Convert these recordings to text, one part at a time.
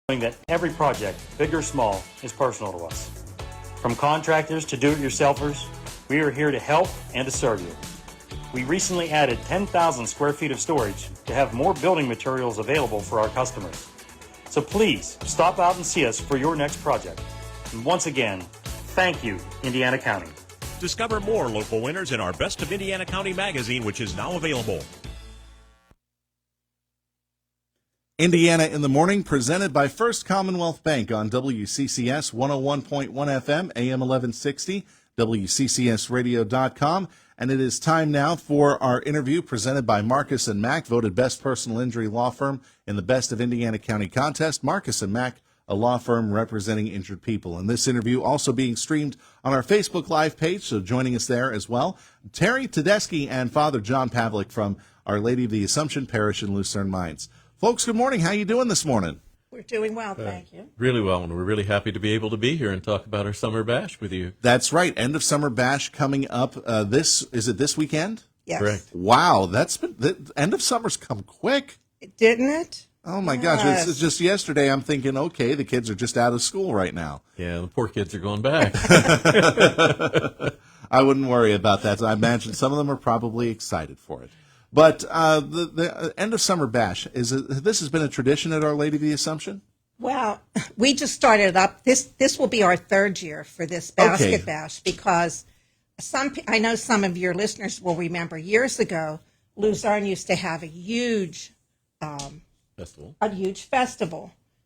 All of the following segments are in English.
knowing that every project, big or small, is personal to us. From contractors to do-it-yourselfers, we are here to help and to serve you. We recently added 10,000 square feet of storage to have more building materials available for our customers. So please, stop out and see us for your next project. And once again, thank you, Indiana County. Discover more local winners in our Best of Indiana County magazine, which is now available. Indiana in the Morning, presented by First Commonwealth Bank on WCCS 101.1 FM, AM 1160, WCCSradio.com. And it is time now for our interview presented by Marcus & Mack, voted Best Personal Injury Law Firm in the Best of Indiana County contest. Marcus & Mack, a law firm representing injured people. And this interview also being streamed on our Facebook Live page, so joining us there as well, Terry Tedeschi and Father John Pavlik from Our Lady of the Assumption Parish in Lucernemines. Folks, good morning. How you doing this morning? We're doing well, thank you. Really well, and we're really happy to be able to be here and talk about our summer bash with you. That's right. End of summer bash coming up. Is it this weekend? Yes. Correct. Wow, the end of summer's come quick. Didn't it? Oh my gosh! It's just yesterday. I'm thinking, okay, the kids are just out of school right now. Yeah, the poor kids are going back. I wouldn't worry about that. I imagine some of them are probably excited for it. But the end of summer bash, this has been a tradition at Our Lady of the Assumption? Well, we just started up. This will be our third year for this basket bash because I know some of your listeners will remember years ago, Luzerne used to have a huge festival.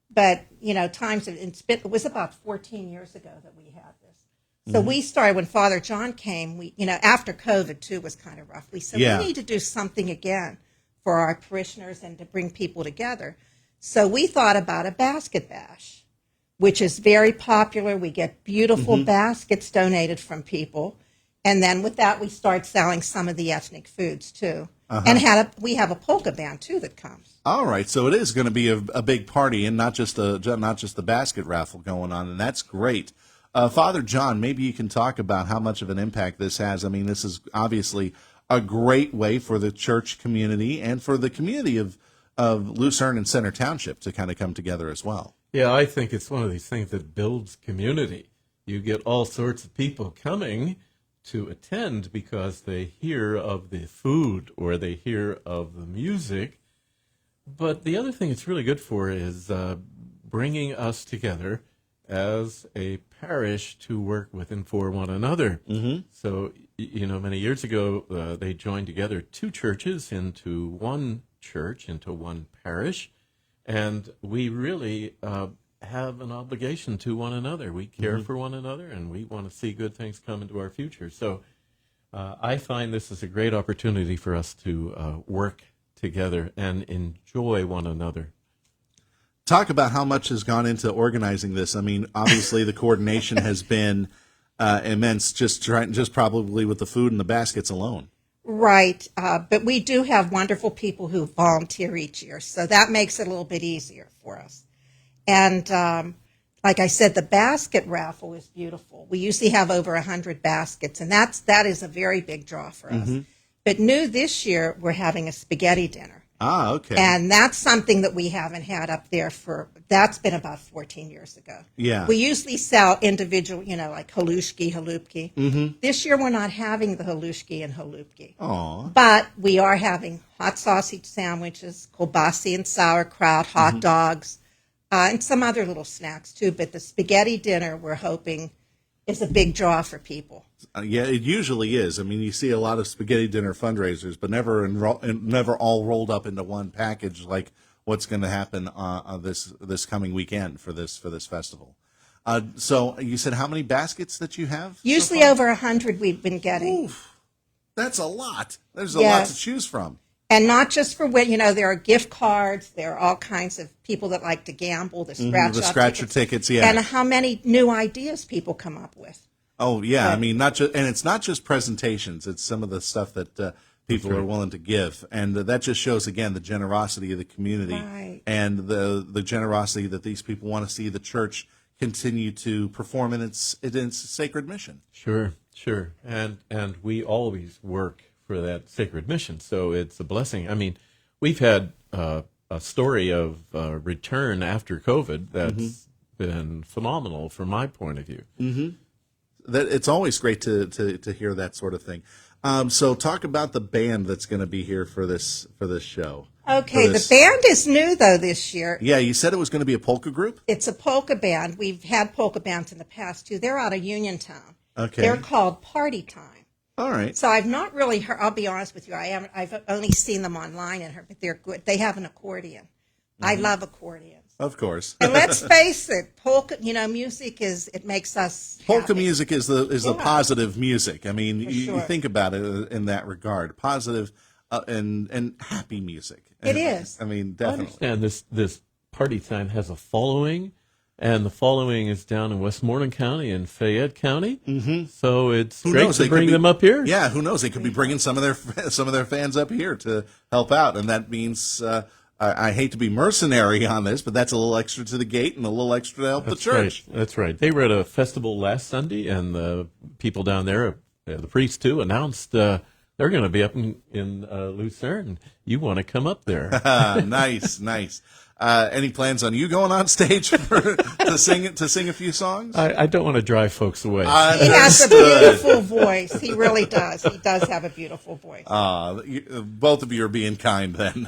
But, it was about 14 years ago that we had this. So we started when Father John came, after COVID too was kind of rough. We said we need to do something again for our parishioners and to bring people together. So we thought about a basket bash, which is very popular. We get beautiful baskets donated from people. And then with that, we start selling some of the ethnic foods too. And we have a polka band too that comes. All right, so it is going to be a big party and not just the basket raffle going on, and that's great. Father John, maybe you can talk about how much of an impact this has. I mean, this is obviously a great way for the church community and for the community of Lucerne and Center Township to kind of come together as well. Yeah, I think it's one of these things that builds community. You get all sorts of people coming to attend because they hear of the food or they hear of the music. But the other thing it's really good for is bringing us together as a parish to work with and for one another. So, many years ago, they joined together two churches into one church, into one parish, and we really have an obligation to one another. We care for one another, and we want to see good things come into our future. So I find this is a great opportunity for us to work together and enjoy one another. Talk about how much has gone into organizing this. I mean, obviously the coordination has been immense, just probably with the food and the baskets alone. Right, but we do have wonderful people who volunteer each year, so that makes it a little bit easier for us. And like I said, the basket raffle is beautiful. We usually have over 100 baskets, and that is a very big draw for us. But new this year, we're having a spaghetti dinner. Ah, okay. And that's something that we haven't had up there that's been about 14 years ago. Yeah. We usually sell individual, like halushki, halupki. This year we're not having the halushki and halupki. Aww. But we are having hot sausage sandwiches, kielbasa and sauerkraut, hot dogs, and some other little snacks too. But the spaghetti dinner, we're hoping, is a big draw for people. Yeah, it usually is. I mean, you see a lot of spaghetti dinner fundraisers, but never all rolled up into one package like what's going to happen this coming weekend for this festival. So you said how many baskets that you have? Usually over 100 we've been getting. Oof, that's a lot. There's a lot to choose from. And not just for there are gift cards. There are all kinds of people that like to gamble. The scratcher tickets, yeah. And how many new ideas people come up with. Oh yeah, I mean it's not just presentations. It's some of the stuff that people are willing to give, and that just shows again the generosity of the community and the generosity that these people want to see the church continue to perform in its sacred mission. Sure, and we always work for that sacred mission, so it's a blessing. I mean, we've had a story of return after COVID that's been phenomenal from my point of view. That it's always great to hear that sort of thing. So talk about the band that's going to be here for this show. Okay, the band is new though this year. Yeah, you said it was going to be a polka group? It's a polka band. We've had polka bands in the past too. They're out of Uniontown. Okay. They're called Party Time. All right. So I've not really heard, I'll be honest with you, I've only seen them online and heard, but they're good. They have an accordion. I love accordions. Of course. And let's face it, polka, music it makes us Polka happy. music is the positive music. I mean, you sure. think about it in that regard, positive and happy music. It is. I mean, I definitely. understand this Party Time has a following, and the following is down in Westmoreland County and Fayette County. Mm-hmm. So it's Who great knows, to they could bring be- them up here. Yeah, who knows? They could be bringing some of their fans up here to help out, and that means I hate to be mercenary on this, but that's a little extra to the gate and a little extra to help the church. Right. That's right. They were at a festival last Sunday, and the people down there, the priests too, announced they're going to be up in Lucerne. You want to come up there? Nice. Any plans on you going on stage to sing a few songs? I don't want to drive folks away. He has a beautiful voice. He really does. He does have a beautiful voice. Both of you are being kind then.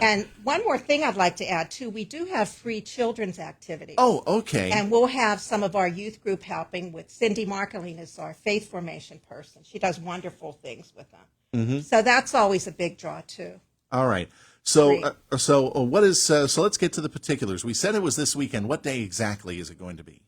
And one more thing I'd like to add, too. We do have free children's activities. Oh, okay. And we'll have some of our youth group helping with Cindy Markeline is our faith formation person. She does wonderful things with them. Mm-hmm. So that's always a big draw, too. All right. So what is? So let's get to the particulars. We said it was this weekend. What day exactly is it going to be?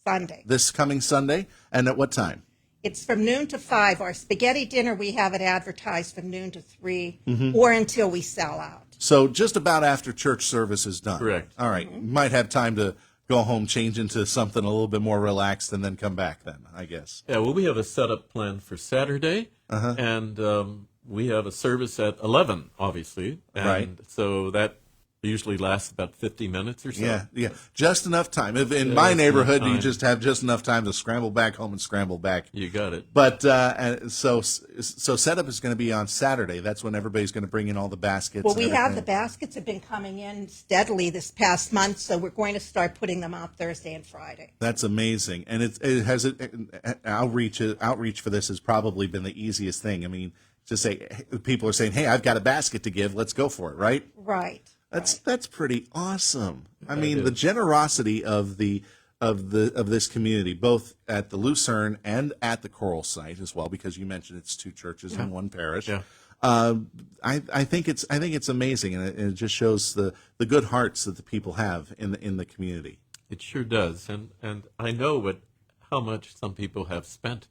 Sunday. This coming Sunday, and at what time? It's from noon to 5. Our spaghetti dinner, we have it advertised from noon to 3 or until we sell out. So just about after church service is done. Correct. All right. You might have time to go home, change into something a little bit more relaxed, and then come back then, I guess. Yeah, well, we have a setup plan for Saturday, and we have a service at 11, obviously. And Right. so that usually lasts about 50 minutes or so. Yeah. Just enough time. If in my Just neighborhood, enough you time. just have just enough time to scramble back home and scramble back. You got it. But so setup is going to be on Saturday. That's when everybody's going to bring in all the baskets. Well, and we have the everything. baskets have been coming in steadily this past month, so we're going to start putting them out Thursday and Friday. That's amazing, and it has outreach for this has probably been the easiest thing. I mean, to say people are saying, "Hey, I've got a basket to give. Let's go for it." Right? Right. That's pretty awesome. I That mean, the is. generosity of this community, both at the Lucerne and at the Coral site as well, because you mentioned it's two churches in one parish. Yeah. I think it's amazing, and it just shows the good hearts that the people have in the community. It sure does. And I know how much some people have spent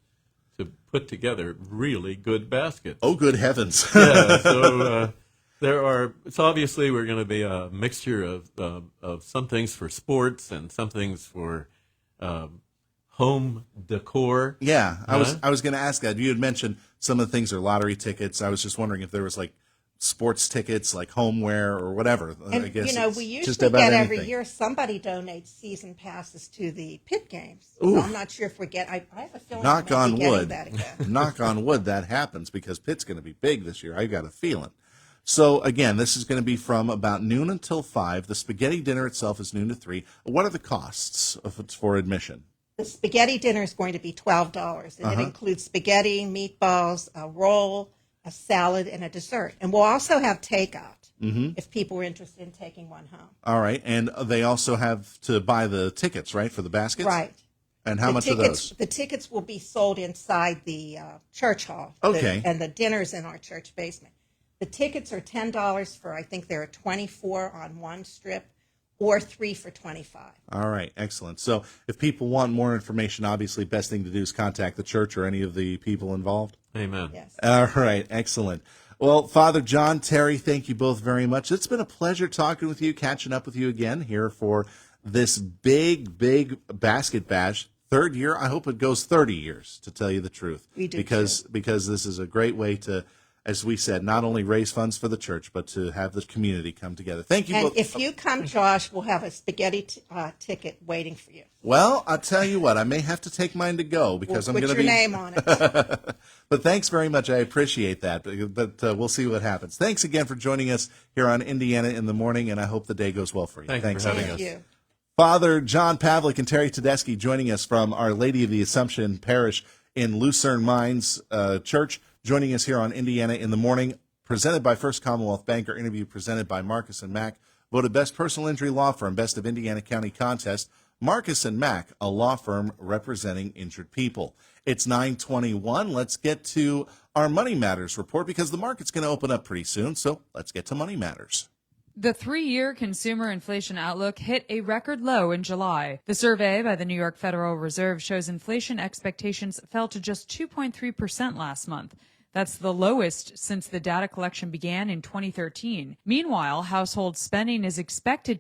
to put together really good baskets. Oh, good heavens! Yeah, so it's obviously we're going to be a mixture of some things for sports and some things for home decor. Yeah, I was going to ask that. You had mentioned some of the things are lottery tickets. I was just wondering if there was like sports tickets, like homeware or whatever. And, I guess we it's just usually about get every anything. year somebody donates season passes to the pit games. Ooh. So I'm not sure if we get. I have a feeling Knock we might on be getting wood. that again. Knock on wood that happens because Pitt's going to be big this year. I got a feeling. So again, this is going to be from about noon until 5. The spaghetti dinner itself is noon to 3. What are the costs for admission? The spaghetti dinner is going to be $12, and it includes spaghetti, meatballs, a roll, a salad, and a dessert. And we'll also have takeout if people are interested in taking one home. All right, and they also have to buy the tickets, right, for the baskets? Right. And how much are those? The tickets will be sold inside the church hall. Okay. And the dinner's in our church basement. The tickets are $10 for, I think there are 24 on one strip, or 3 for $25. All right, excellent. So if people want more information, obviously best thing to do is contact the church or any of the people involved. Amen. Yes. All right, excellent. Well, Father John, Terry, thank you both very much. It's been a pleasure talking with you, catching up with you again here for this big basket bash. 3rd year. I hope it goes 30 years, to tell you the truth. We do, because this is a great way to as we said, not only raise funds for the church, but to have the community come together. Thank you And both. if you come, Josh, we'll have a spaghetti ticket waiting for you. Well, I'll tell you what, I may have to take mine to go because I'm Put going to your be. name on it. But thanks very much. I appreciate that. But we'll see what happens. Thanks again for joining us here on Indiana in the Morning, and I hope the day goes well for you. Thanks for having again. us. Thank you. Father John Pavlik and Terry Tedeschi joining us from Our Lady of the Assumption Parish in Lucernemines Church, joining us here on Indiana in the Morning, presented by First Commonwealth Banker, interview presented by Marcus and Mack, voted Best Personal Injury Law Firm, Best of Indiana County Contest. Marcus and Mack, a law firm representing injured people. It's 9:21. Let's get to our Money Matters report because the market's going to open up pretty soon, so let's get to Money Matters. The 3-year consumer inflation outlook hit a record low in July. The survey by the New York Federal Reserve shows inflation expectations fell to just 2.3% last month. That's the lowest since the data collection began in 2013. Meanwhile, household spending is expected